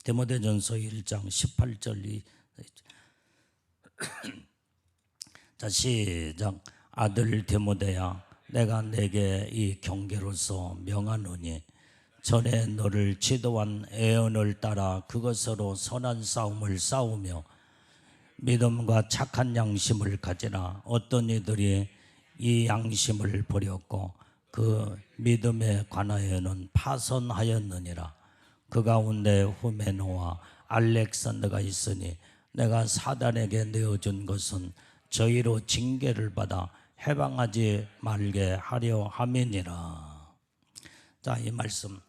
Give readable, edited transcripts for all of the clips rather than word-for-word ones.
디모데전서 1장 18절 자 시작. 아들 디모데야, 내가 내게 이 경계로서 명하노니 전에 너를 지도한 애언을 따라 그것으로 선한 싸움을 싸우며 믿음과 착한 양심을 가지라. 어떤 이들이 이 양심을 버렸고 그 믿음에 관하여는 파선하였느니라. 그 가운데 후메노와 알렉산더가 있으니 내가 사단에게 내어준 것은 저희로 징계를 받아 해방하지 말게 하려 함이니라. 자, 이 말씀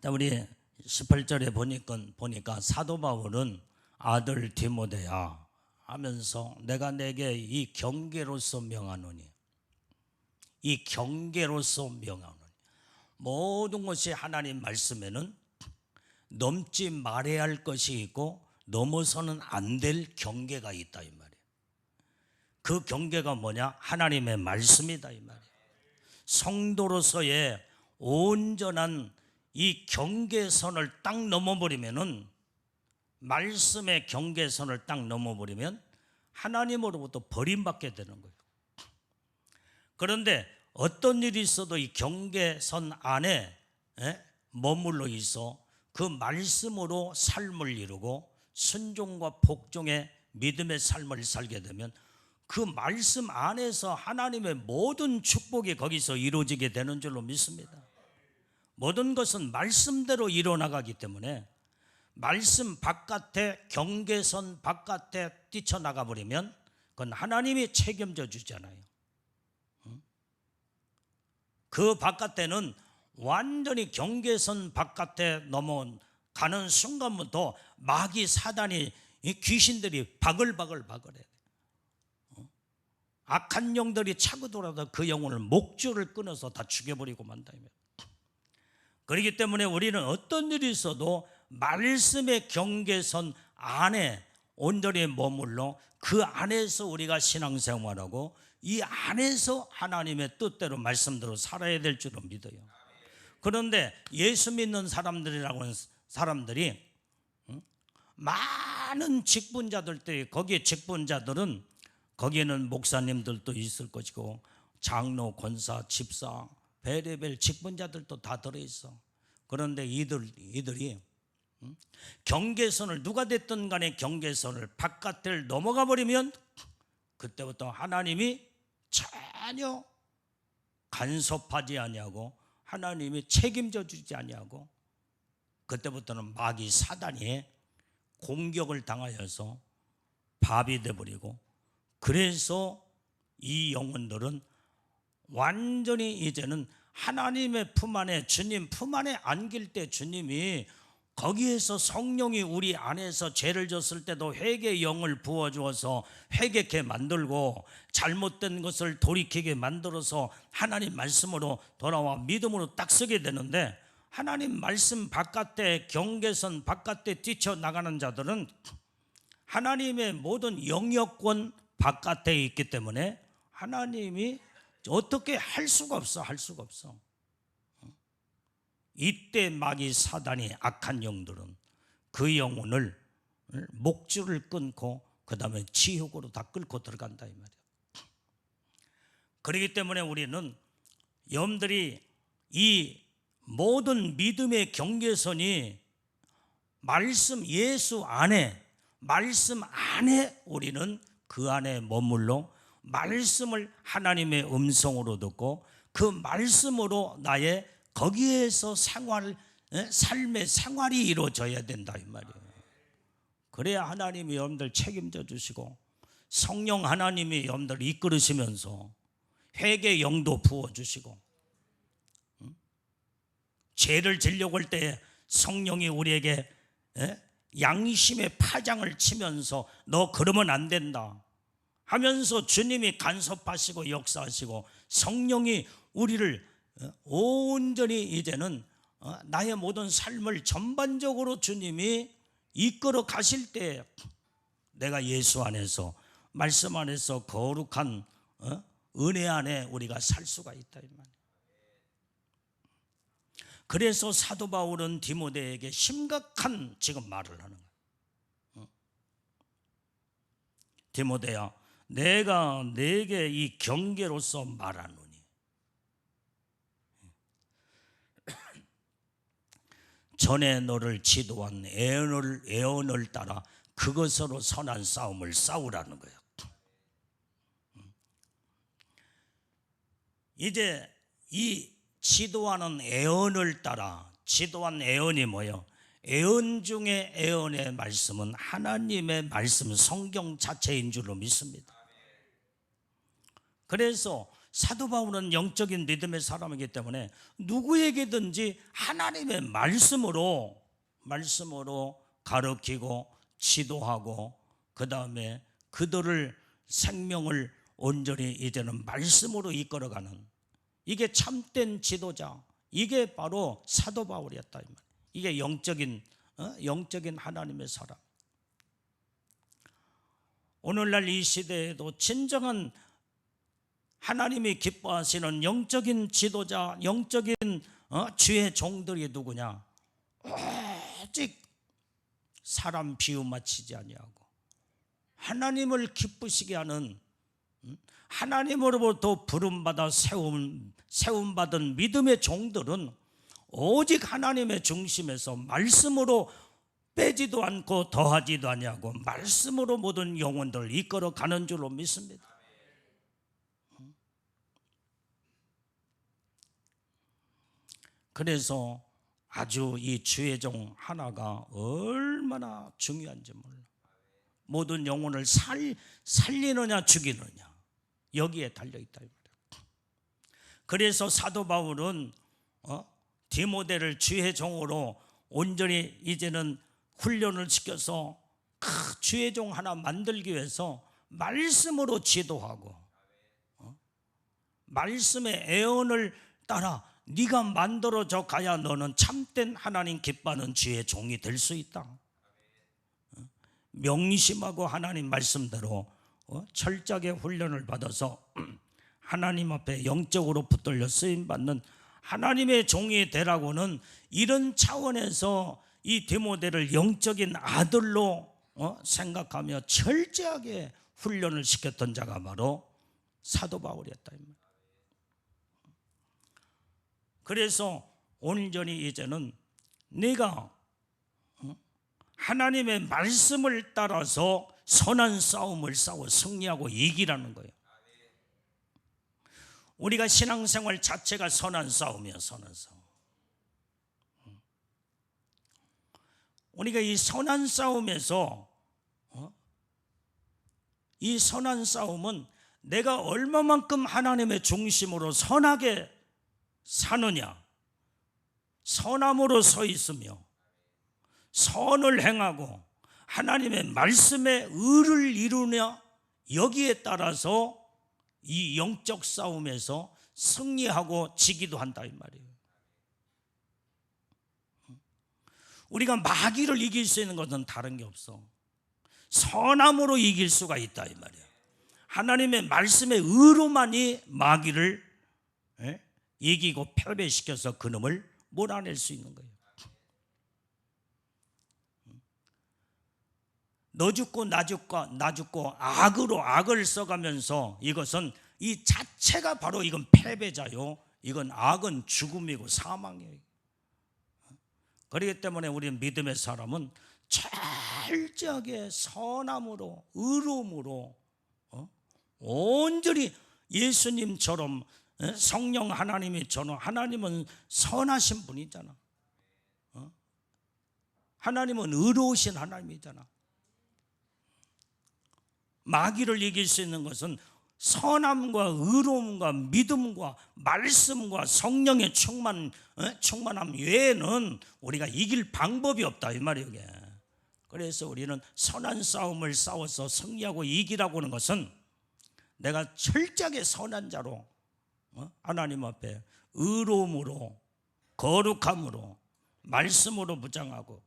자, 우리 18절에 보니까 사도 바울은 아들 디모데야 하면서 내가 내게 이 경계로서 명하노니, 이 경계로서 명하노니, 모든 것이 하나님 말씀에는 넘지 말아야 할 것이 있고 넘어서는 안 될 경계가 있다 이 말이에요. 그 경계가 뭐냐? 하나님의 말씀이다 이 말이에요. 성도로서의 온전한 이 경계선을 딱 넘어버리면은, 말씀의 경계선을 딱 넘어버리면 하나님으로부터 버림받게 되는 거예요. 그런데 어떤 일이 있어도 이 경계선 안에 머물러 있어 그 말씀으로 삶을 이루고 순종과 복종의 믿음의 삶을 살게 되면 그 말씀 안에서 하나님의 모든 축복이 거기서 이루어지게 되는 줄로 믿습니다. 모든 것은 말씀대로 일어나가기 때문에 말씀 바깥에, 경계선 바깥에 뛰쳐나가 버리면 그건 하나님이 책임져 주잖아요. 그 바깥에는 완전히 경계선 바깥에 넘어가는 순간부터 마귀 사단이, 이 귀신들이 바글바글해요. 악한 영들이 차고 돌아서 그 영혼을 목줄을 끊어서 다 죽여버리고 만다. 그렇기 때문에 우리는 어떤 일이 있어도 말씀의 경계선 안에 온전히 머물러 그 안에서 우리가 신앙생활하고 이 안에서 하나님의 뜻대로 말씀대로 살아야 될 줄로 믿어요. 그런데 예수 믿는 사람들이라고 하는 사람들이 많은 직분자들, 거기에 직분자들은 거기에는 목사님들도 있을 것이고 장로, 권사, 집사, 베레벨 직분자들도 다 들어있어. 그런데 이들이 경계선을, 누가 됐든 간에 경계선을 바깥을 넘어가 버리면 그때부터 하나님이 전혀 간섭하지 아니하고 하나님이 책임져 주지 아니하고 그때부터는 마귀 사단이 공격을 당하여서 밥이 되어버리고, 그래서 이 영혼들은 완전히 이제는 하나님의 품 안에, 주님 품 안에 안길 때 주님이 거기에서 성령이 우리 안에서 죄를 졌을 때도 회개의 영을 부어주어서 회개케 만들고 잘못된 것을 돌이키게 만들어서 하나님 말씀으로 돌아와 믿음으로 딱 서게 되는데, 하나님 말씀 바깥에, 경계선 바깥에 뛰쳐나가는 자들은 하나님의 모든 영역권 바깥에 있기 때문에 하나님이 어떻게 할 수가 없어. 이때 마귀 사단이, 악한 영들은 그 영혼을 목줄을 끊고 그 다음에 지옥으로 다 끌고 들어간다 이 말이야. 그렇기 때문에 우리는 여러분들이 이 모든 믿음의 경계선이 말씀, 예수 안에, 말씀 안에 우리는 그 안에 머물러 말씀을 하나님의 음성으로 듣고 그 말씀으로 나의 거기에서 삶의 생활이 이루어져야 된다 이 말이에요. 그래야 하나님이 여러분들 책임져 주시고 성령 하나님이 여러분들 이끌으시면서 회개 영도 부어주시고, 죄를 지려고 할 때 성령이 우리에게 양심의 파장을 치면서 너 그러면 안 된다 하면서 주님이 간섭하시고 역사하시고 성령이 우리를 온전히 이제는 나의 모든 삶을 전반적으로 주님이 이끌어 가실 때 내가 예수 안에서, 말씀 안에서 거룩한 은혜 안에 우리가 살 수가 있다 이 말이에요. 그래서 사도 바울은 디모데에게 심각한 지금 말을 하는 거예요. 디모데야, 내가 네게 이 경계로서 말하노니 전에 너를 지도한 애언을 따라 그것으로 선한 싸움을 싸우라는 거예요. 이제 이 지도하는 애언을 따라, 지도한 애언이 뭐예요? 애언 중에 애언의 말씀은 하나님의 말씀, 성경 자체인 줄로 믿습니다. 그래서 사도 바울은 영적인 믿음의 사람이기 때문에 누구에게든지 하나님의 말씀으로 가르치고 지도하고, 그 다음에 그들을 생명을 온전히 이제는 말씀으로 이끌어가는, 이게 참된 지도자, 이게 바로 사도 바울이었다 이 말이에요. 이게 영적인 하나님의 사람. 오늘날 이 시대에도 진정한 하나님이 기뻐하시는 영적인 지도자, 영적인 주의 종들이 누구냐? 오직 사람 비유 맞추지 아니하고 하나님을 기쁘시게 하는, 하나님으로부터 부름받아 세움받은 믿음의 종들은 오직 하나님의 중심에서 말씀으로 빼지도 않고 더하지도 아니하고 말씀으로 모든 영혼들을 이끌어가는 줄로 믿습니다. 그래서 아주 이 주의 종 하나가 얼마나 중요한지 몰라. 모든 영혼을 살리느냐 죽이느냐, 여기에 달려있다. 그래서 사도 바울은 디모데를 주의 종으로 온전히 이제는 훈련을 시켜서 주의 종 하나 만들기 위해서 말씀으로 지도하고, 말씀의 애언을 따라 네가 만들어져 가야 너는 참된 하나님 기뻐하는 주의 종이 될 수 있다. 명심하고 하나님 말씀대로 철저하게 훈련을 받아서 하나님 앞에 영적으로 붙들려 쓰임받는 하나님의 종이 되라고는, 이런 차원에서 이 디모데를 영적인 아들로 생각하며 철저하게 훈련을 시켰던 자가 바로 사도 바울이었다. 그래서 온전히 이제는 네가 하나님의 말씀을 따라서 선한 싸움을 싸워 승리하고 이기라는 거예요. 우리가 신앙생활 자체가 선한 싸움이야, 선한 싸움. 우리가 이 선한 싸움에서 이 선한 싸움은 내가 얼마만큼 하나님의 중심으로 선하게 사느냐, 선함으로 서 있으며 선을 행하고 하나님의 말씀에 의를 이루냐, 여기에 따라서 이 영적 싸움에서 승리하고 지기도 한다 이 말이에요. 우리가 마귀를 이길 수 있는 것은 다른 게 없어. 선함으로 이길 수가 있다 이 말이에요. 하나님의 말씀의 의로만이 마귀를 이기고 패배시켜서 그놈을 몰아낼 수 있는 거예요. 너 죽고 나 죽고 악으로 악을 써가면서, 이것은 이 자체가 바로 이건 패배자요, 이건 악은 죽음이고 사망이에요. 그렇기 때문에 우리 믿음의 사람은 철저하게 선함으로 의로움으로 온전히 예수님처럼, 성령 하나님이처럼, 하나님은 선하신 분이잖아. 하나님은 의로우신 하나님이잖아. 마귀를 이길 수 있는 것은 선함과 의로움과 믿음과 말씀과 성령의 충만함 외에는 우리가 이길 방법이 없다 이 말이에요. 그래서 우리는 선한 싸움을 싸워서 승리하고 이기라고 하는 것은 내가 철저하게 선한 자로 하나님 앞에 의로움으로 거룩함으로 말씀으로 무장하고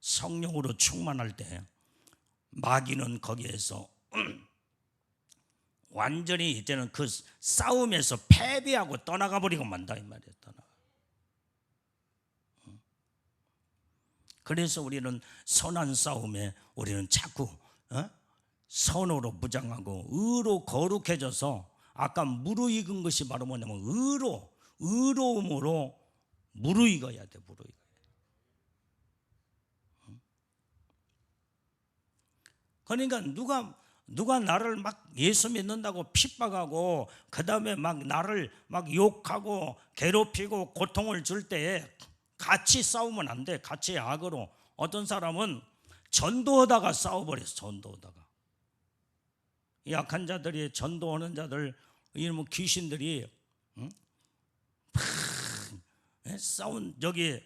성령으로 충만할 때 마귀는 거기에서 완전히 이제는 그 싸움에서 패배하고 떠나가 버리고 만다 이 말이에요. 그래서 우리는 선한 싸움에 우리는 자꾸 선으로 무장하고 의로 거룩해져서, 아까 무르익은 것이 바로 뭐냐면 의로움으로 무르익어야 돼. 무르익어야 돼. 그러니까 누가 나를 막 예수 믿는다고 핍박하고 그 다음에 막 나를 막 욕하고 괴롭히고 고통을 줄 때에 같이 싸우면 안 돼. 같이 악으로. 어떤 사람은 전도하다가 싸워버렸어. 전도하다가. 약한 자들이, 전도하는 자들, 이런 귀신들이 싸운 저기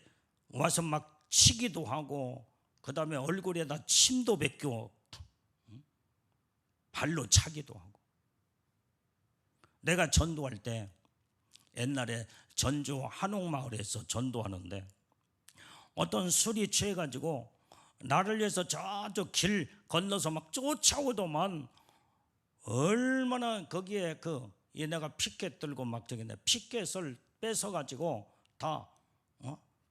와서 막 치기도 하고, 그 다음에 얼굴에다 침도 뱉고 발로 차기도 하고. 내가 전도할 때 옛날에 전주 한옥마을에서 전도하는데, 어떤 술이 취해가지고 나를 위해서 저쪽 길 건너서 막 쫓아오더만, 얼마나 거기에 얘네가 피켓 들고 막 저기 피켓을 뺏어가지고 다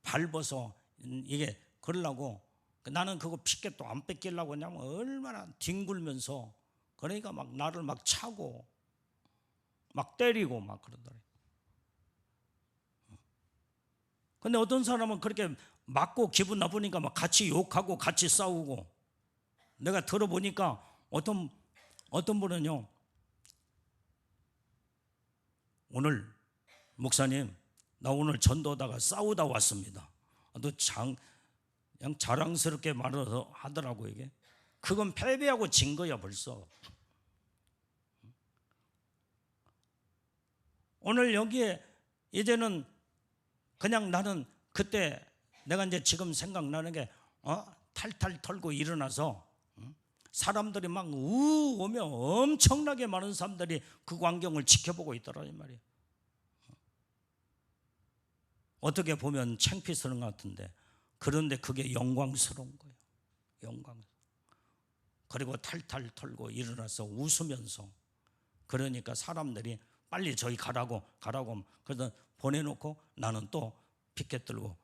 밟아서 이게 그러려고, 나는 그거 피켓도 안 뺏기려고 하냐면 얼마나 뒹굴면서, 그러니까 막 나를 막 차고 막 때리고 막 그러더래. 근데 어떤 사람은 그렇게 맞고 기분 나쁘니까 막 같이 욕하고 같이 싸우고. 내가 들어보니까 어떤 분은요, 오늘 목사님 나 오늘 전도하다가 싸우다 왔습니다. 또 그냥 자랑스럽게 말을 하더라고. 이게 그건 패배하고 진 거야 벌써. 오늘 여기에 이제는 그냥 나는 그때 내가 이제 지금 생각나는 게 탈탈 털고 일어나서 사람들이 막 오면 엄청나게 많은 사람들이 그 광경을 지켜보고 있더라 이 말이에요. 어떻게 보면 창피스러운 것 같은데, 그런데 그게 영광스러운 거예요. 영광. 그리고 탈탈 털고 일어나서 웃으면서, 그러니까 사람들이 빨리 저기 가라고 그래서 보내놓고 나는 또 피켓 들고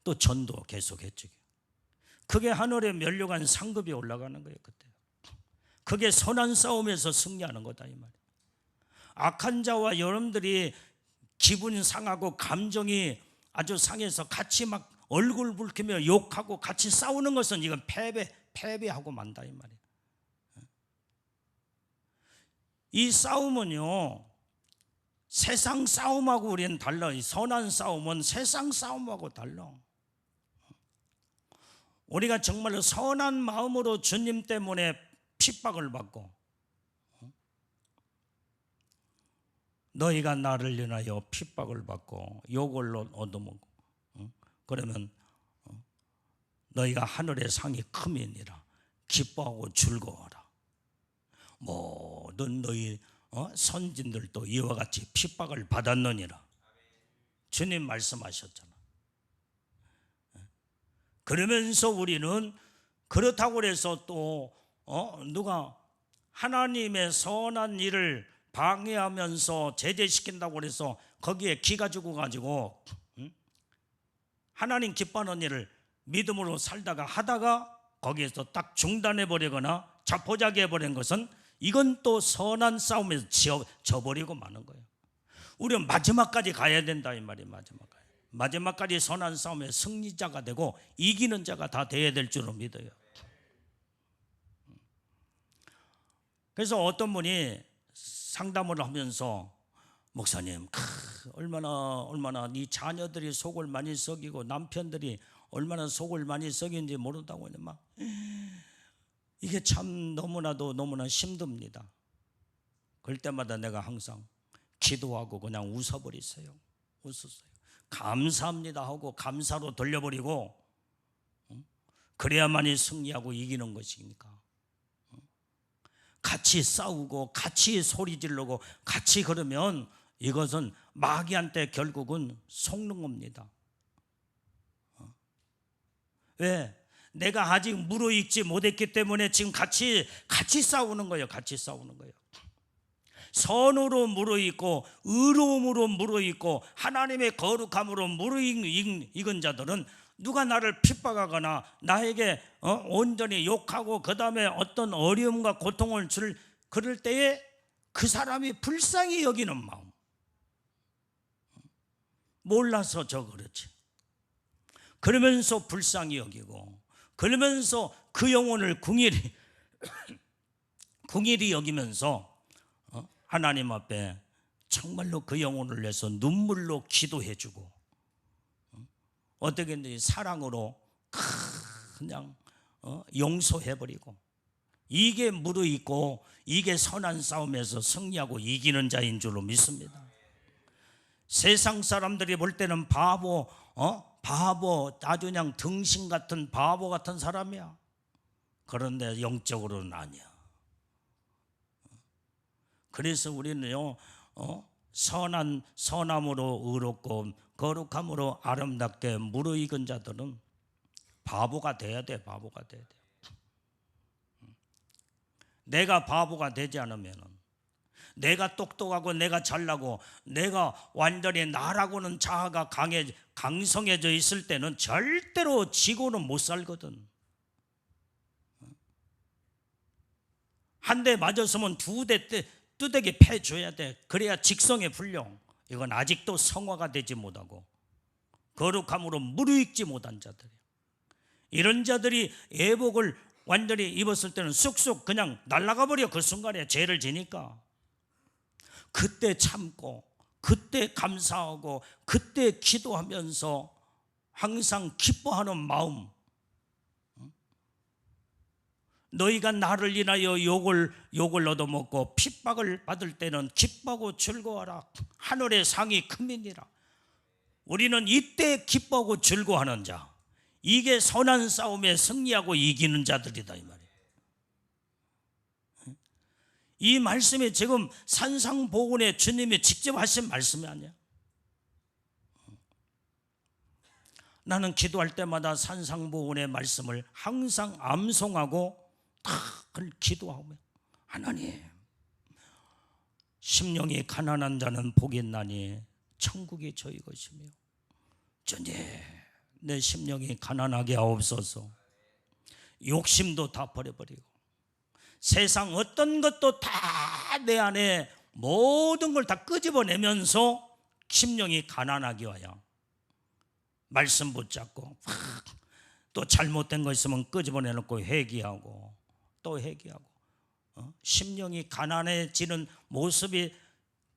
또 전도 계속했지. 그게 하늘에 면류관 상급이 올라가는 거예요. 그때 그게 선한 싸움에서 승리하는 거다 이 말이에요. 악한 자와 여러분들이 기분 상하고 감정이 아주 상해서 같이 막 얼굴 붉히며 욕하고 같이 싸우는 것은 이건 패배하고 만다 이 말이에요. 이 싸움은요, 세상 싸움하고 우리는 달라. 이 선한 싸움은 세상 싸움하고 달라. 우리가 정말로 선한 마음으로 주님 때문에 핍박을 받고, 너희가 나를 인하여 핍박을 받고 욕을 얻어먹고, 그러면 너희가 하늘의 상이 크면이라 기뻐하고 즐거워하라. 모든 너희 선진들도 이와 같이 핍박을 받았느니라. 주님 말씀하셨잖아. 그러면서 우리는 그렇다고 해서 또 누가 하나님의 선한 일을 방해하면서 제재시킨다고 해서 거기에 기가 죽어가지고 하나님 기뻐하는 일을 믿음으로 살다가 하다가 거기에서 딱 중단해버리거나 자포자기 해버린 것은, 이건 또 선한 싸움에서 져버리고 마는 거예요. 우리는 마지막까지 가야 된다 이 말이에요. 마지막까지 선한 싸움의 승리자가 되고 이기는 자가 다 돼야 될 줄로 믿어요. 그래서 어떤 분이 상담을 하면서, 목사님 얼마나 네 자녀들이 속을 많이 썩이고 남편들이 얼마나 속을 많이 썩인지 모른다고 하냐, 막 이게 참 너무나 힘듭니다. 그럴 때마다 내가 항상 기도하고 그냥 웃었어요. 감사합니다 하고 감사로 돌려버리고, 그래야만이 승리하고 이기는 것이니까. 같이 싸우고 같이 소리 지르고 같이 그러면 이것은 마귀한테 결국은 속는 겁니다. 왜? 내가 아직 무르익지 못했기 때문에 지금 같이 싸우는 거예요. 같이 싸우는 거예요. 선으로 무르익고 의로움으로 무르익고 하나님의 거룩함으로 무르익은 자들은 누가 나를 핍박하거나 나에게 온전히 욕하고 그 다음에 어떤 어려움과 고통을 그럴 때에 그 사람이 불쌍히 여기는 마음, 몰라서 그렇지. 그러면서 불쌍히 여기고 그러면서 그 영혼을 궁일이 여기면서 하나님 앞에 정말로 그 영혼을 위해서 눈물로 기도해주고 어떻게 했는지 사랑으로 그냥 용서해버리고, 이게 무르익고 이게 선한 싸움에서 승리하고 이기는 자인 줄로 믿습니다. 세상 사람들이 볼 때는 바보 아주 그냥 등신 같은 바보 같은 사람이야. 그런데 영적으로는 아니야. 그래서 우리는요 선함으로 의롭고 거룩함으로 아름답게 무르익은 자들은 바보가 돼야 돼. 바보가 돼야 돼. 내가 바보가 되지 않으면, 내가 똑똑하고 내가 잘나고 내가 완전히 나라고는 자아가 강성해져 있을 때는 절대로 지고는 못 살거든. 한 대 맞았으면 두 대 뚜대기 패줘야 돼. 그래야 직성에 풀려. 이건 아직도 성화가 되지 못하고 거룩함으로 무르익지 못한 자들이야. 이런 자들이 애복을 완전히 입었을 때는 쑥쑥 그냥 날아가 버려. 그 순간에 죄를 지니까. 그때 참고 그때 감사하고 그때 기도하면서 항상 기뻐하는 마음. 너희가 나를 인하여 욕을 얻어먹고 핍박을 받을 때는 기뻐하고 즐거워하라. 하늘의 상이 크민이라. 우리는 이때 기뻐하고 즐거워하는 자, 이게 선한 싸움에 승리하고 이기는 자들이다 이 말이에요. 이 말씀이 지금 산상보훈에 주님이 직접 하신 말씀이 아니야. 나는 기도할 때마다 산상보훈의 말씀을 항상 암송하고 다 기도하며, 하나님 심령이 가난한 자는 복이 있나니 천국이 저희 것이며, 주님 내 심령이 가난하게 하옵소서. 욕심도 다 버려버리고 세상 어떤 것도 다 내 안에 모든 걸 다 끄집어내면서 심령이 가난하게 와야 말씀 붙잡고 또 잘못된 거 있으면 끄집어내놓고 회개하고 또 회개하고 심령이 가난해지는 모습이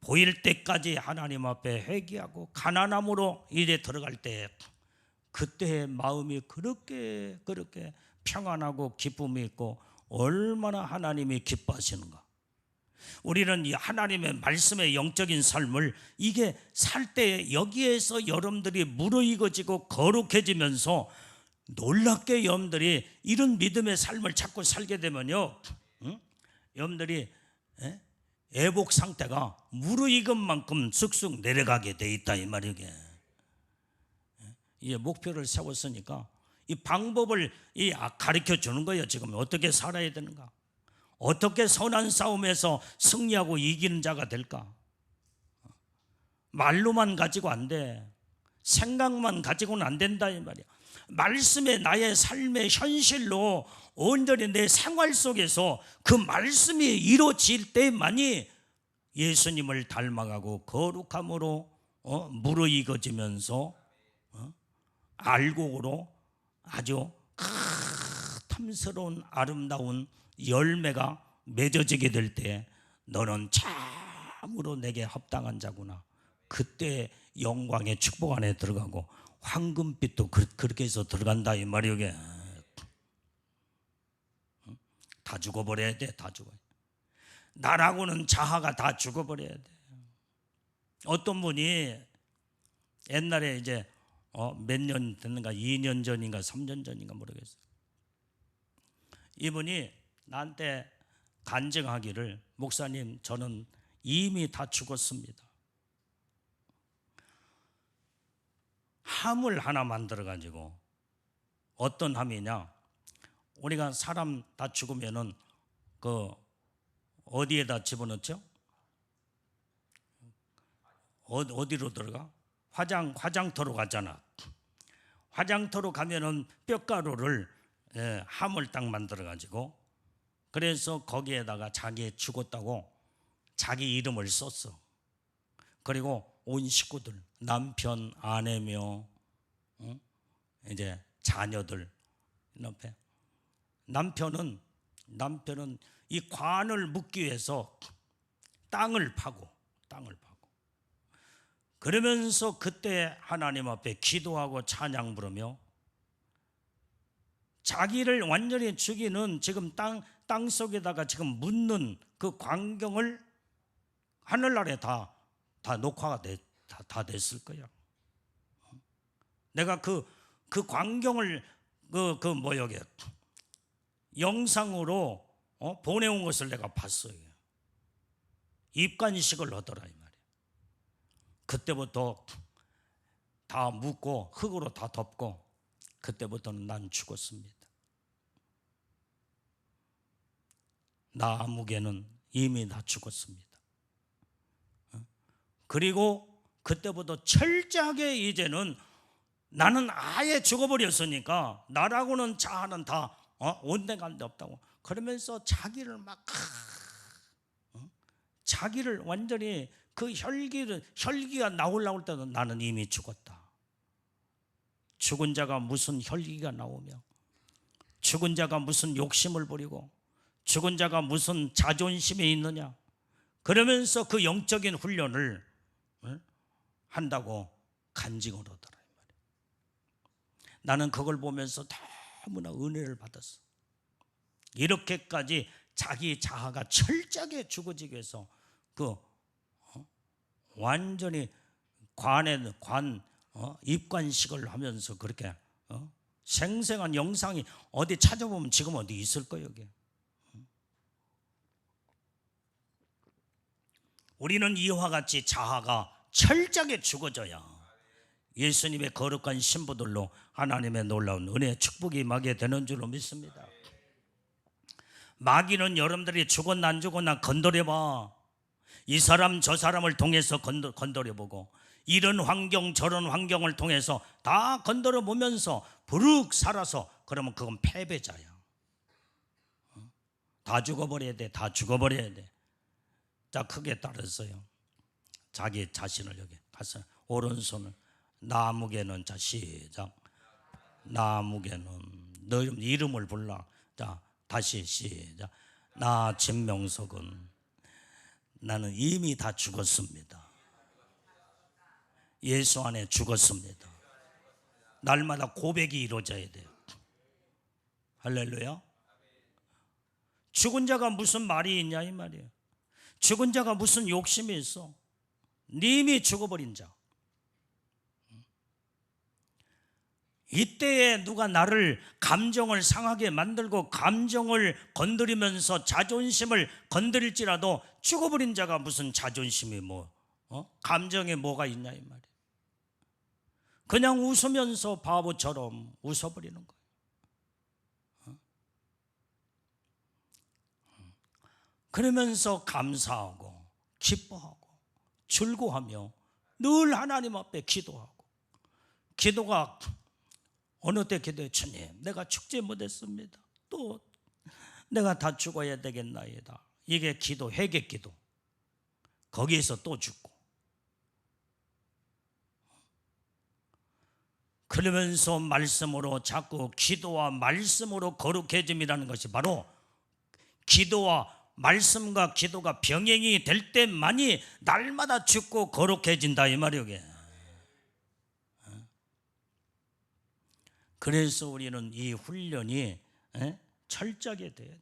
보일 때까지 하나님 앞에 회개하고 가난함으로 일에 들어갈 때 그때의 마음이 그렇게 평안하고 기쁨이 있고 얼마나 하나님이 기뻐하시는가. 우리는 이 하나님의 말씀의 영적인 삶을 이게 살 때 여기에서 여러분들이 무르익어지고 거룩해지면서 놀랍게 여러분들이 이런 믿음의 삶을 자꾸 살게 되면요, 여러분들이 애복 상태가 무르익은 만큼 쑥쑥 내려가게 돼 있다 이 말이에요. 이게 목표를 세웠으니까 이 방법을 가르쳐 주는 거예요. 지금 어떻게 살아야 되는가, 어떻게 선한 싸움에서 승리하고 이기는 자가 될까. 말로만 가지고 안 돼. 생각만 가지고는 안 된다 이 말이야. 말씀에 나의 삶의 현실로 온전히 내 생활 속에서 그 말씀이 이루어질 때만이 예수님을 닮아가고 거룩함으로 무르익어지면서 알곡으로 아주 탐스러운 아름다운 열매가 맺어지게 될 때 너는 참으로 내게 합당한 자구나. 그때 영광의 축복 안에 들어가고 황금빛도 그렇게 해서 들어간다 이 말이오. 다 죽어버려야 돼. 다 죽어야 돼. 나라고는 자아가 다 죽어버려야 돼. 어떤 분이 옛날에 이제 몇 년 됐는가, 2년 전인가 3년 전인가 모르겠어요. 이분이 나한테 간증하기를, 목사님 저는 이미 다 죽었습니다. 함을 하나 만들어 가지고, 어떤 함이냐, 우리가 사람 다 죽으면은 그 어디에다 집어넣죠? 어디로 들어가? 화장터로 가잖아. 화장터로 가면은 뼈가루를 함을 딱 만들어 가지고, 그래서 거기에다가 자기 죽었다고 자기 이름을 썼어. 그리고 온 식구들, 남편, 아내며 이제 자녀들 옆에, 남편은 이 관을 묻기 위해서 땅을 파고 그러면서 그때 하나님 앞에 기도하고 찬양 부르며 자기를 완전히 죽이는, 지금 땅 속에다가 지금 묻는 그 광경을 하늘나라에 다 녹화가 다 됐을 거야. 내가 그 광경을 뭐여게 영상으로 보내온 것을 내가 봤어요. 입간식을 하더라 이 말이야. 그때부터 다 묻고 흙으로 다 덮고, 그때부터는 난 죽었습니다. 나무개는 이미 다 죽었습니다. 그리고 그때부터 철저하게 이제는 나는 아예 죽어버렸으니까 나라고는 자아는 다 온데간데 없다고 그러면서 자기를 막 자기를 완전히 그 혈기가 나올 때는 나는 이미 죽었다. 죽은 자가 무슨 혈기가 나오며, 죽은 자가 무슨 욕심을 부리고, 죽은 자가 무슨 자존심이 있느냐, 그러면서 그 영적인 훈련을 한다고 간증을 하더라. 나는 그걸 보면서 너무나 은혜를 받았어. 이렇게까지 자기 자아가 철저하게 죽어지기 위해서 완전히 입관식을 하면서 그렇게 생생한 영상이 어디 찾아보면 지금 어디 있을 거예요. 여기. 우리는 이와 같이 자아가 철저하게 죽어져야 예수님의 거룩한 신부들로 하나님의 놀라운 은혜의 축복이 임하게 되는 줄로 믿습니다. 마귀는 여러분들이 죽었나 안 죽었나 건드려봐. 이 사람 저 사람을 통해서 건드려보고, 이런 환경 저런 환경을 통해서 다 건드려보면서 부르륵 살아서, 그러면 그건 패배자야. 다 죽어버려야 돼. 다 죽어버려야 돼. 자, 크게 따랐어요. 자기 자신을 여기 가서 오른손을, 나무개는, 자 시작. 나무개는, 너 이름을 불러. 자 다시 시작. 나 진명석은 나는 이미 다 죽었습니다. 예수 안에 죽었습니다. 날마다 고백이 이루어져야 돼요. 할렐루야. 죽은 자가 무슨 말이 있냐 이 말이에요. 죽은 자가 무슨 욕심이 있어. 이미 죽어버린 자. 이때에 누가 나를 감정을 상하게 만들고 감정을 건드리면서 자존심을 건드릴지라도, 죽어버린 자가 무슨 자존심이 감정에 뭐가 있냐 이 말이에요. 그냥 웃으면서 바보처럼 웃어버리는 거예요. 그러면서 감사하고 기뻐하고 즐거워하며 늘 하나님 앞에 기도하고, 기도가 어느 때 기도해, 주님 내가 죽지 못했습니다. 또 내가 다 죽어야 되겠나이다. 이게 기도, 회개 기도. 거기에서 또 죽고, 그러면서 말씀으로 자꾸 기도와 말씀으로 거룩해짐이라는 것이 바로 기도와 말씀과 기도가 병행이 될 때만이 날마다 죽고 거룩해진다 이 말이에요. 그래서 우리는 이 훈련이 철저하게 돼야 돼요.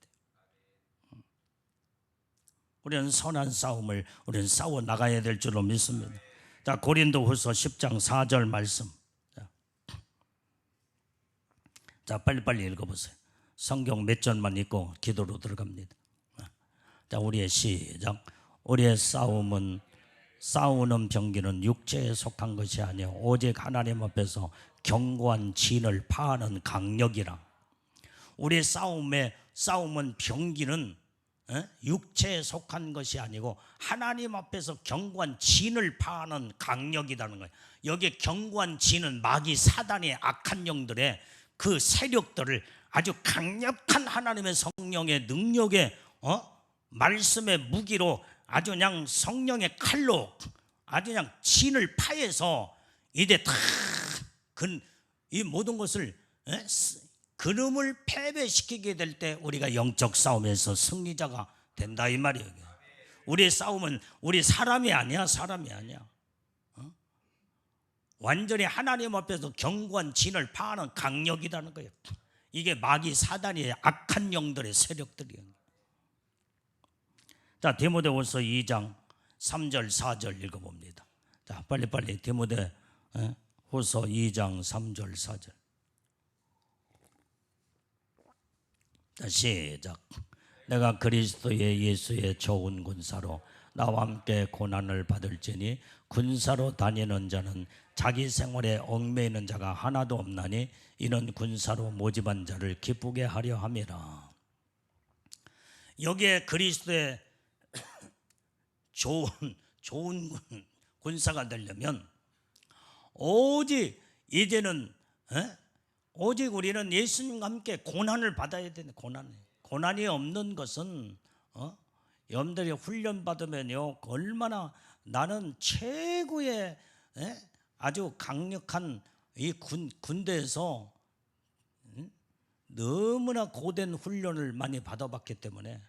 우리는 선한 싸움을 우리는 싸워 나가야 될 줄로 믿습니다. 자, 고린도후서 10장 4절 말씀. 자, 빨리빨리 읽어보세요. 성경 몇 절만 읽고 기도로 들어갑니다. 자, 우리의 시작. 우리의 싸우는 병기는 병기는 속한 것이 아니요 오직 하나님 앞에서 견고한 진을 파하는 강력이라. 우리의 싸움은 병기는 육체에 속한 것이 아니고 하나님 앞에서 견고한 진을 파하는 강력이라는 거예요. 여기에 견고한 진은 마귀 사단의 악한 영들의 그 세력들을 아주 강력한 하나님의 성령의 능력의 말씀의 무기로 아주 그냥 성령의 칼로 아주 그냥 진을 파해서 이제 다 이 모든 것을 그놈을 패배시키게 될 때 우리가 영적 싸움에서 승리자가 된다 이 말이에요. 우리의 싸움은 우리 사람이 아니야. 사람이 아니야. 완전히 하나님 앞에서 견고한 진을 파하는 강력이라는 거예요. 이게 마귀 사단의 악한 영들의 세력들이에요. 자, 디모데후서 2장 3절 4절 읽어봅니다. 자, 빨리빨리 디모데후서 2장 3절 4절. 자, 시작. 내가 그리스도의 예수의 좋은 군사로 나와 함께 고난을 받을지니 군사로 다니는 자는 자기 생활에 얽매이는 자가 하나도 없나니 이는 군사로 모집한 자를 기쁘게 하려 함이라. 여기에 그리스도의 좋은 군사가 되려면 오직 이제는 오직 우리는 예수님과 함께 고난을 받아야 되는 고난이 없는 것은 여러분들이 훈련 받으면요 얼마나 나는 최고의 아주 강력한 이 군대에서 너무나 고된 훈련을 많이 받아봤기 때문에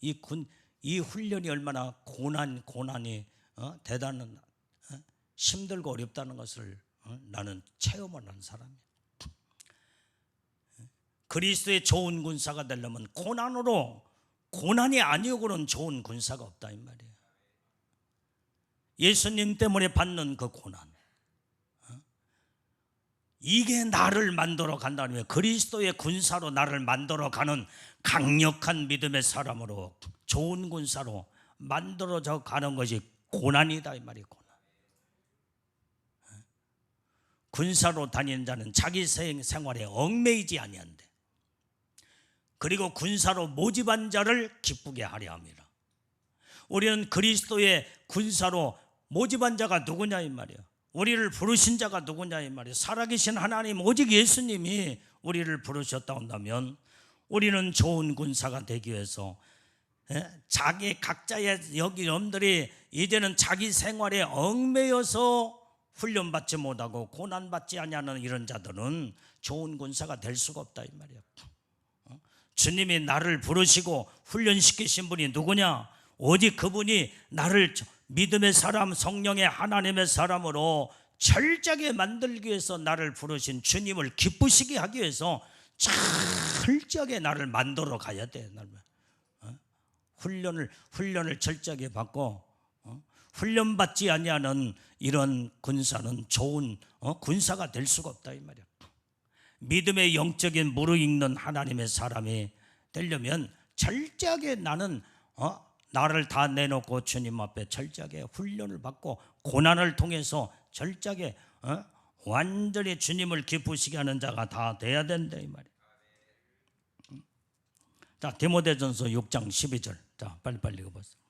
이 훈련이 얼마나 고난이 대단한 힘들고 어렵다는 것을 나는 체험을 한 사람이야. 그리스도의 좋은 군사가 되려면 고난이 아니고는 좋은 군사가 없다 이 말이에요. 예수님 때문에 받는 그 고난, 이게 나를 만들어 간다는 거예요. 그리스도의 군사로 나를 만들어 가는 강력한 믿음의 사람으로 좋은 군사로 만들어져 가는 것이 고난이다 이 말이에요. 군사로 다니는 자는 자기 생활에 얽매이지 아니한대. 그리고 군사로 모집한 자를 기쁘게 하려 함이라. 우리는 그리스도의 군사로 모집한 자가 누구냐 이 말이에요. 우리를 부르신 자가 누구냐 이 말이에요. 살아계신 하나님 오직 예수님이 우리를 부르셨다 한다면 우리는 좋은 군사가 되기 위해서 자기 각자의 여기 여러분들이 이제는 자기 생활에 얽매여서 훈련받지 못하고 고난받지 아니하는 이런 자들은 좋은 군사가 될 수가 없다 이 말이에요. 주님이 나를 부르시고 훈련시키신 분이 누구냐? 오직 그분이 나를 믿음의 사람, 성령의 하나님의 사람으로 철저하게 만들기 위해서 나를 부르신 주님을 기쁘시게 하기 위해서 철저하게 나를 만들어 가야 돼. 훈련을 철저하게 받고 훈련받지 아니하는 이런 군사는 좋은 군사가 될 수가 없다 이 말이야. 믿음의 영적인 무르익는 하나님의 사람이 되려면 철저하게 나는 나를 다 내놓고 주님 앞에 철저하게 훈련을 받고 고난을 통해서 철저하게 완전히 주님을 기쁘시게 하는 자가 다 돼야 된다 이 말이야. 자, 디모데전서 6장 12절. 자, 빨리빨리 읽어보세요.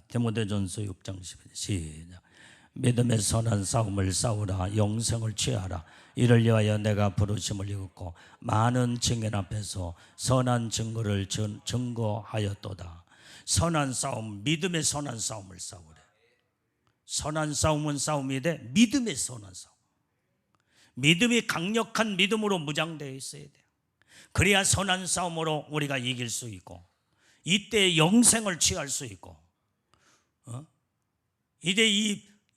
디모데전서 6장 12절 시작. 믿음의 선한 싸움을 싸우라. 영생을 취하라. 이를 위하여 내가 부르심을 입었고 많은 증인 앞에서 선한 증거를 증거하였도다. 선한 싸움, 믿음의 선한 싸움을 싸우래. 선한 싸움은 싸움이 돼. 믿음의 선한 싸움. 믿음이 강력한 믿음으로 무장되어 있어야 돼. 그래야 선한 싸움으로 우리가 이길 수 있고 이때 영생을 취할 수 있고 이제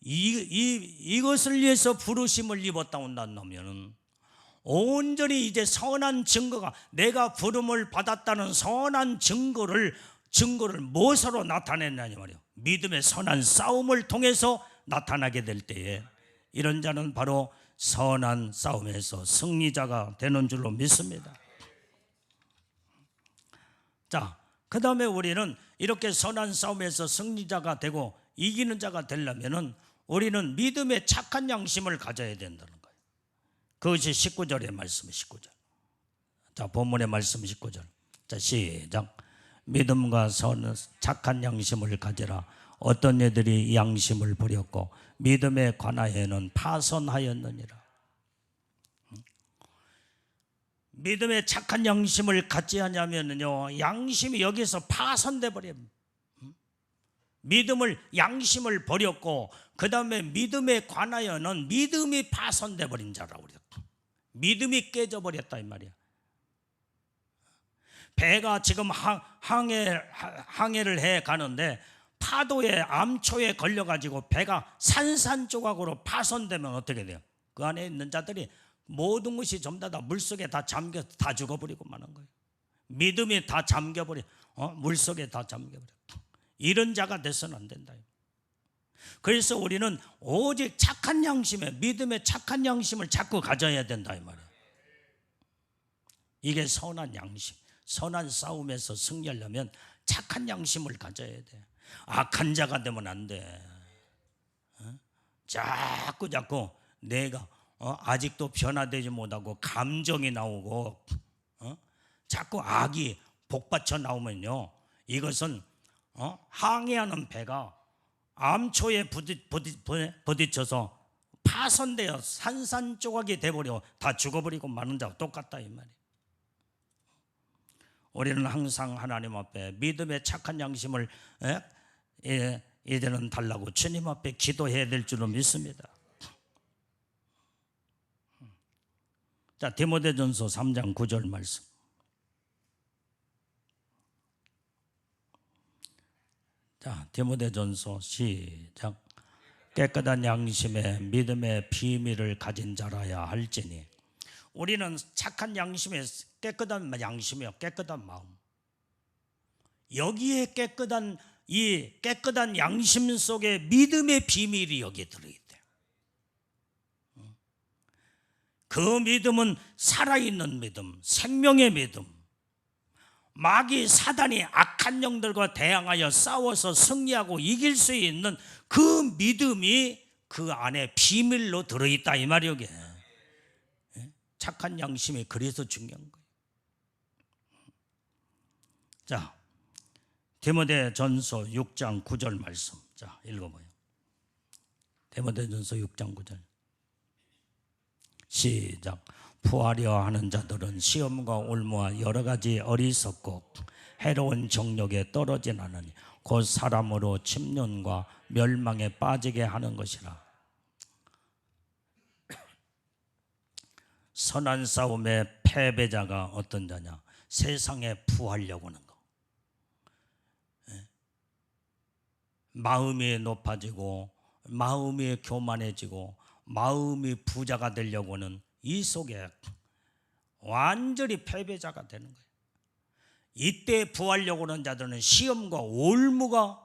이것을 위해서 부르심을 입었다 온다면 온전히 이제 선한 증거가 내가 부름을 받았다는 선한 증거를 무엇으로 나타내느냐 말이에요. 믿음의 선한 싸움을 통해서 나타나게 될 때에 이런 자는 바로 선한 싸움에서 승리자가 되는 줄로 믿습니다. 자, 그 다음에 우리는 이렇게 선한 싸움에서 승리자가 되고 이기는 자가 되려면은 우리는 믿음의 착한 양심을 가져야 된다는 거예요. 그것이 19절의 말씀. 19절. 자, 본문의 말씀 19절. 자, 시작. 믿음과 착한 양심을 가지라. 어떤 이들이 양심을 버렸고 믿음에 관하여는 파선하였느니라. 믿음에 착한 양심을 갖지 않으면요, 양심이 여기서 파선돼 버립니다. 믿음을, 양심을 버렸고 그 다음에 믿음에 관하여는 믿음이 파선돼 버린 자라고 그래요. 믿음이 깨져버렸다 이 말이야. 배가 지금 항해를 해 가는데 파도에, 암초에 걸려가지고 배가 산산조각으로 파손되면 어떻게 돼요? 그 안에 있는 자들이 모든 것이 전부 다 물속에 다 잠겨, 다 죽어버리고 마는 거예요. 믿음이 다 잠겨버려, 물속에 다 잠겨버려. 이런 자가 돼서는 안 된다. 그래서 우리는 오직 착한 양심에, 믿음의 착한 양심을 자꾸 가져야 된다 이 말이에요. 이게 선한 양심. 선한 싸움에서 승리하려면 착한 양심을 가져야 돼. 악한 자가 되면 안 돼. 자꾸 내가 아직도 변화되지 못하고 감정이 나오고 자꾸 악이 복받쳐 나오면요, 이것은 항해하는 배가 암초에 부딪혀서 파손되어 산산조각이 돼버려 다 죽어버리고 마는 자와 똑같다 이 말이에요. 우리는 항상 하나님 앞에 믿음의 착한 양심을 이제는 달라고 주님 앞에 기도해야 될 줄로 믿습니다. 자, 디모데전서 3장 9절 말씀. 자, 디모데전서 시작. 깨끗한 양심에 믿음의 비밀을 가진 자라야 할지니. 우리는 착한 양심에, 깨끗한 양심이요, 깨끗한 마음, 여기에 이 깨끗한 양심 속에 믿음의 비밀이 여기에 들어있대요. 그 믿음은 살아있는 믿음, 생명의 믿음. 마귀 사단이 악한 영들과 대항하여 싸워서 승리하고 이길 수 있는 그 믿음이 그 안에 비밀로 들어있다 이 말이에요. 착한 양심이 그래서 중요한 거예요. 자, 디모데전서 6장 9절 말씀. 자, 읽어봐요. 디모데전서 6장 9절. 시작. 부하려 하는 자들은 시험과 올무와 여러 가지 어리석고 해로운 정욕에 떨어진 않으니 곧 사람으로 침륜과 멸망에 빠지게 하는 것이라. 선한 싸움의 패배자가 어떤 자냐? 세상에 부하려고 하는 거. 마음이 높아지고 마음이 교만해지고 마음이 부자가 되려고 하는 이 속에 완전히 패배자가 되는 거예요. 이때 부하려고 하는 자들은 시험과 올무가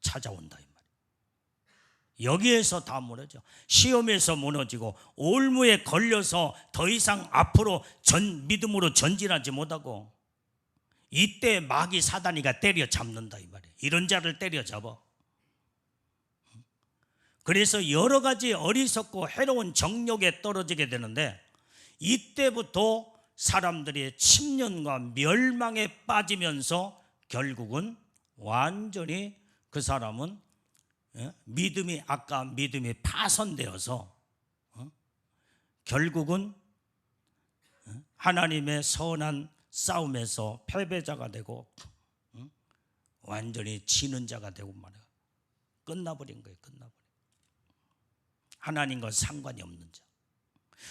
찾아온다 이 말이에요. 여기에서 다 무너져. 시험에서 무너지고 올무에 걸려서 더 이상 앞으로 믿음으로 전진하지 못하고 이때 마귀 사단이가 때려잡는다 이 말이에요. 이런 자를 때려잡아. 그래서 여러 가지 어리석고 해로운 정욕에 떨어지게 되는데 이때부터 사람들이 침륜과 멸망에 빠지면서 결국은 완전히 그 사람은 믿음이, 아까 믿음이 파손되어서 결국은 하나님의 선한 싸움에서 패배자가 되고 완전히 지는 자가 되고 말이야. 끝나버린 거예요. 끝나버린. 하나님과 상관이 없는 자.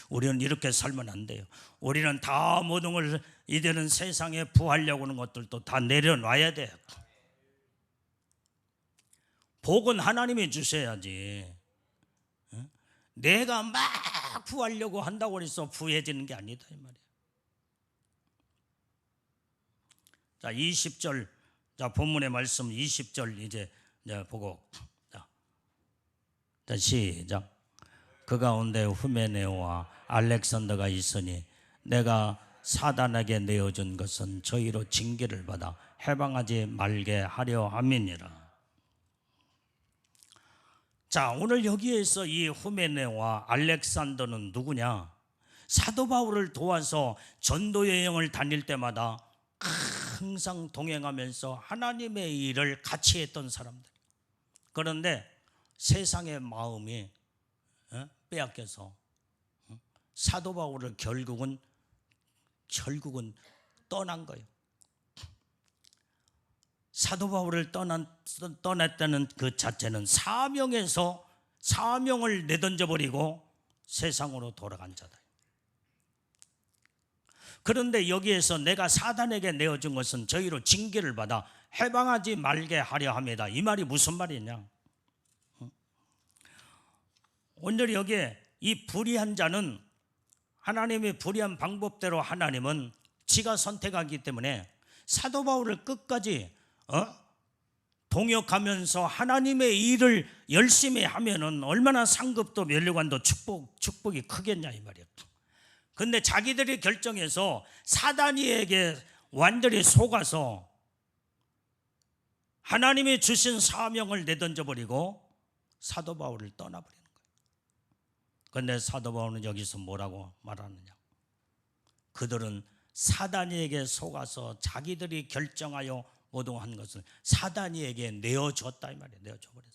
우리는 이렇게 살면 안 돼요. 우리는 다 모든 걸 이제는 세상에 부하려고 하는 것들도 다 내려놔야 돼요. 복은 하나님이 주셔야지. 내가 막 부하려고 한다고 해서 부해지는 게 아니다 이 말이야. 자, 20절. 자, 본문의 말씀 20절 이제 보고. 자, 시작. 그 가운데 후메네오와 알렉산더가 있으니 내가 사단에게 내어준 것은 저희로 징계를 받아 해방하지 말게 하려 함이니라. 자, 오늘 여기에서 이 후메네오와 알렉산더는 누구냐? 사도 바울을 도와서 전도 여행을 다닐 때마다 항상 동행하면서 하나님의 일을 같이 했던 사람들. 그런데 세상의 마음이 빼앗겨서 사도 바울을 결국은 떠난 거예요. 사도 바울을 떠났다는 그 자체는 사명을 내던져 버리고 세상으로 돌아간 자다. 그런데 여기에서 내가 사단에게 내어준 것은 저희로 징계를 받아 해방하지 말게 하려 합니다. 이 말이 무슨 말이냐? 오늘 여기에 이 불의한 자는 하나님의 불의한 방법대로 하나님은 지가 선택하기 때문에 사도 바울을 끝까지 동역하면서 하나님의 일을 열심히 하면은 얼마나 상급도 면류관도 축복이 크겠냐 이 말이에요. 근데 자기들이 결정해서 사단이에게 완전히 속아서 하나님이 주신 사명을 내던져 버리고 사도 바울을 떠나버리는 거예요. 그런데 사도 바울은 여기서 뭐라고 말하느냐? 그들은 사단이에게 속아서 자기들이 결정하여 모든 한 것을 사단이에게 내어줬다 이 말이에요. 내어줘버렸어.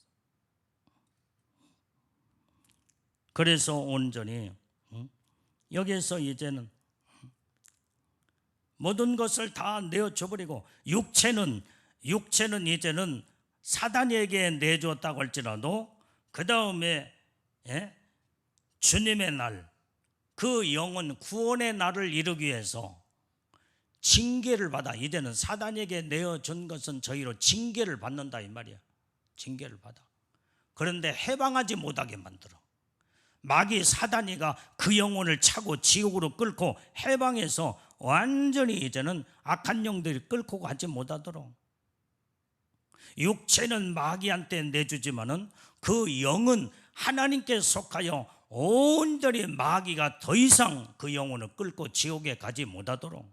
그래서 온전히 여기에서 이제는 모든 것을 다 내어줘버리고 육체는 이제는 사단에게 내줬다고 할지라도 그 다음에 주님의 날, 그 영혼 구원의 날을 이루기 위해서 징계를 받아. 이제는 사단에게 내어준 것은 저희로 징계를 받는다 이 말이야. 징계를 받아. 그런데 해방하지 못하게 만들어. 마귀 사단이가 그 영혼을 차고 지옥으로 끌고 해방해서 완전히 이제는 악한 영들이 끌고 가지 못하도록. 육체는 마귀한테 내주지만은 그 영은 하나님께 속하여 온전히 마귀가 더 이상 그 영혼을 끌고 지옥에 가지 못하도록.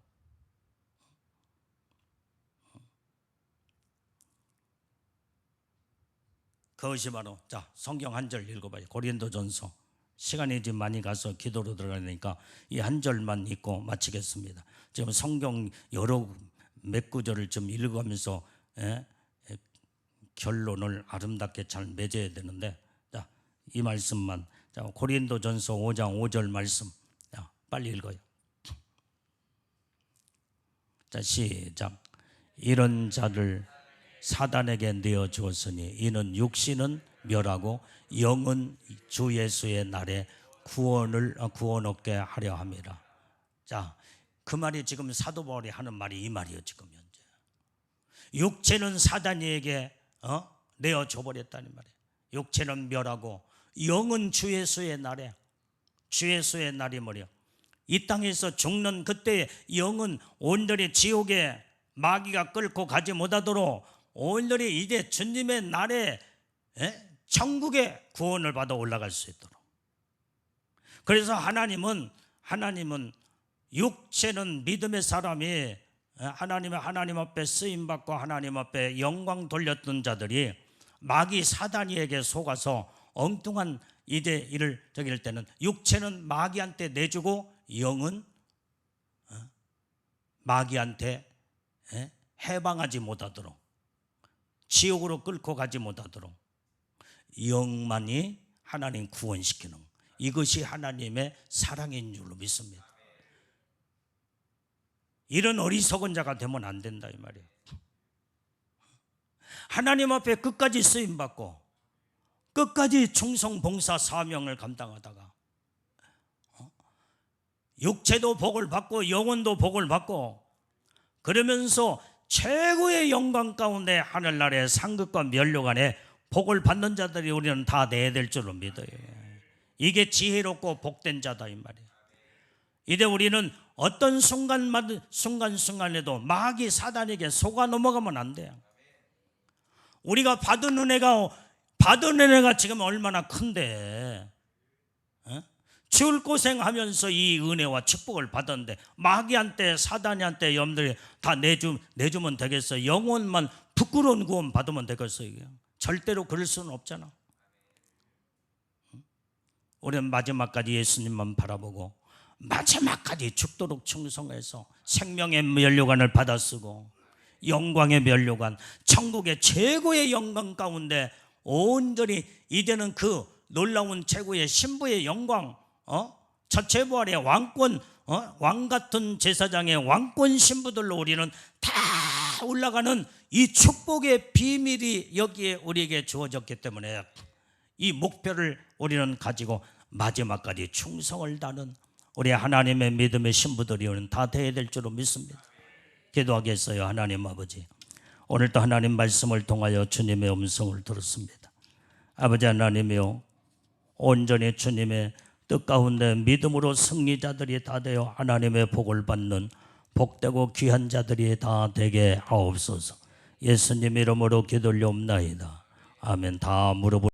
그것이 바로 자 성경 한 절 읽어봐요. 고린도전서. 시간이 좀 많이 가서 기도로 들어가니까 이 한 절만 읽고 마치겠습니다. 지금 성경 여러 몇 구절을 좀 읽어가면서 결론을 아름답게 잘 맺어야 되는데 자, 이 말씀만 자, 고린도전서 5장 5절 말씀 자, 빨리 읽어요. 자 시작. 이런 자를 사단에게 내어주었으니 이는 육신은 멸하고 영은 주 예수의 날에 구원 얻게 하려 함이라. 자, 그 말이 지금 사도 바울이 하는 말이 이 말이에요. 지금 현재 육체는 사단에게 내어줘 버렸다는 말이에요. 육체는 멸하고 영은 주 예수의 날에, 주 예수의 날이 뭐냐? 이 땅에서 죽는 그때의 영은 온전히 지옥에 마귀가 끌고 가지 못하도록 온전히 이제 주님의 날에 천국의 구원을 받아 올라갈 수 있도록. 그래서 하나님은 육체는 믿음의 사람이 하나님 앞에 쓰임받고 하나님 앞에 영광 돌렸던 자들이 마귀 사단이에게 속아서 엉뚱한 이제 일을 저길 때는 육체는 마귀한테 내주고 영은 마귀한테 해방하지 못하도록, 지옥으로 끌고 가지 못하도록 영만이 하나님 구원시키는, 이것이 하나님의 사랑인 줄로 믿습니다. 이런 어리석은 자가 되면 안 된다 이 말이에요. 하나님 앞에 끝까지 쓰임받고 끝까지 충성 봉사 사명을 감당하다가 육체도 복을 받고 영혼도 복을 받고 그러면서 최고의 영광 가운데 하늘나라의 상급과 면류관에 복을 받는 자들이 우리는 다 내야 될 줄로 믿어요. 이게 지혜롭고 복된 자다 이 말이에요. 이제 우리는 어떤 순간에도 마귀 사단에게 속아 넘어가면 안 돼요. 우리가 받은 은혜가 지금 얼마나 큰데 지울고생하면서 이 은혜와 축복을 받았는데 마귀한테 사단한테 염들이 다 내주면 되겠어요? 영혼만 부끄러운 구원 받으면 되겠어요? 절대로 그럴 수는 없잖아. 우리는 마지막까지 예수님만 바라보고 마지막까지 죽도록 충성해서 생명의 면류관을 받아 쓰고 영광의 면류관, 천국의 최고의 영광 가운데 온전히 이제는 그 놀라운 최고의 신부의 영광, 첫째 부활의 왕권, 왕 같은 제사장의 왕권 신부들로 우리는 다 올라가는 이 축복의 비밀이 여기에 우리에게 주어졌기 때문에 이 목표를 우리는 가지고 마지막까지 충성을 다하는 우리 하나님의 믿음의 신부들이 다 되어야 될 줄로 믿습니다. 기도하겠어요. 하나님 아버지, 오늘도 하나님 말씀을 통하여 주님의 음성을 들었습니다. 아버지 하나님이요, 온전히 주님의 뜻 가운데 믿음으로 승리자들이 다 되어 하나님의 복을 받는 복되고 귀한 자들이 다 되게 하옵소서. 예수님 이름으로 기도 올려옵나이다. 아멘. 다 물어보